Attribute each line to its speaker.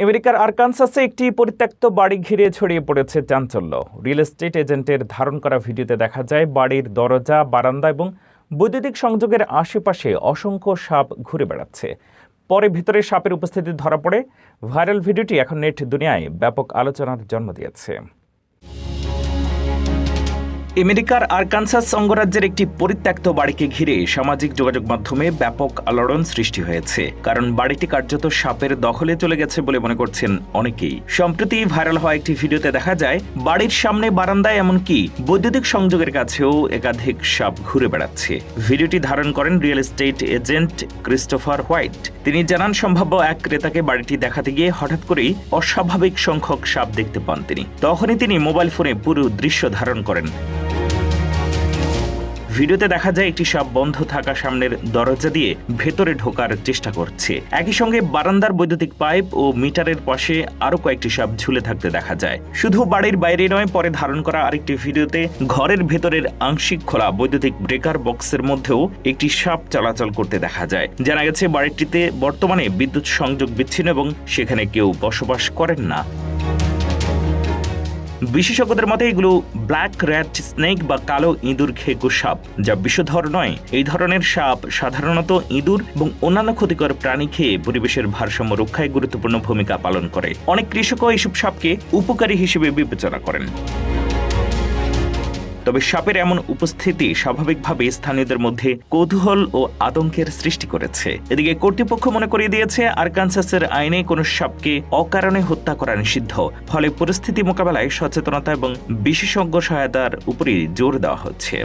Speaker 1: আমেরিকার আরকানসাসে একটি পরিত্যক্ত বাড়ি ঘিরে ছড়িয়ে পড়েছে চাঞ্চল্য। রিয়েল এস্টেট এজেন্টের ধারণ করা ভিডিওতে দেখা যায় বাড়ির দরজা, বারান্দা এবং বৈদ্যুতিক সংযোগের আশেপাশে অসংখ্য সাপ ঘুরে বেড়াচ্ছে। পরে ভিতরে সাপের উপস্থিতি ধরা পড়ে। ভাইরাল ভিডিওটি এখন নেট দুনিয়ায় ব্যাপক আলোচনার জন্ম দিয়েছে। আমেরিকার আরকানসাস অঙ্গরাজ্যের একটি পরিত্যক্ত বাড়িকে ঘিরে সামাজিক যোগাযোগ মাধ্যমে ব্যাপক আলোড়ন সৃষ্টি হয়েছে, কারণ বাড়িটি কার্যত সাপের দখলে চলে গেছে বলে মনে করছেন অনেকেই। সম্প্রতি ভাইরাল হওয়া একটি ভিডিওতে দেখা যায় বাড়ির সামনে, বারান্দায়, এমনকি বৈদ্যুতিক সংযোগের কাছেও একাধিক সাপ ঘুরে বেড়াচ্ছে। ভিডিওটি ধারণ করেন real estate agent Christopher white. তিনি জানান, সম্ভাব্য এক ক্রেতাকে বাড়িটি দেখাতে গিয়ে হঠাৎ করেই অস্বাভাবিক সংখ্যক সাপ দেখতে পান তিনি। তখনই তিনি মোবাইল ফোনে পুরো দৃশ্য ধারণ করেন। ভিডিওতে দেখা যায় একটি সাপ বন্ধ থাকা সামনের দরজা দিয়ে ভেতরে ঢোকার চেষ্টা করছে। একই সঙ্গে বারান্দার বৈদ্যুতিক পাইপ ও মিটারের পাশে আরো কয়েকটি সাপ ঝুলে থাকতে দেখা যায়। শুধু বাড়ির বাইরে নয়, পরে ধারণ করা আরেকটি ভিডিওতে ঘরের ভেতরের আংশিক খোলা বৈদ্যুতিক ব্রেকার বক্সের মধ্যেও একটি সাপ চলাচল করতে দেখা যায়। জানা গেছে বাড়িটিতে বর্তমানে বিদ্যুৎ সংযোগ বিচ্ছিন্ন এবং সেখানে কেউ বসবাস করেন না। বিশেষজ্ঞদের মতে এগুলো ব্ল্যাক র্যাট স্নেক বা কালো ইঁদুর খেকো সাপ, যা বিষধর নয়। এই ধরনের সাপ সাধারণত ইঁদুর এবং অন্যান্য ক্ষতিকর প্রাণী খেয়ে পরিবেশের ভারসাম্য রক্ষায় গুরুত্বপূর্ণ ভূমিকা পালন করে। অনেক কৃষকও এইসব সাপকে উপকারী হিসেবে বিবেচনা করেন। তবে সাপের এমন উপস্থিতি স্বাভাবিকভাবে স্থানীয়দের মধ্যে কৌতূহল ও আতঙ্কের সৃষ্টি করেছে। এদিকে কর্তৃপক্ষ মনে করিয়ে দিয়েছে, আরকানসাসের আইনে কোনো সাপকে অকারণে হত্যা করা নিষিদ্ধ। ফলে পরিস্থিতি মোকাবেলায় সচেতনতা এবং বিশেষজ্ঞ সহায়তার উপরই জোর দেওয়া হচ্ছে।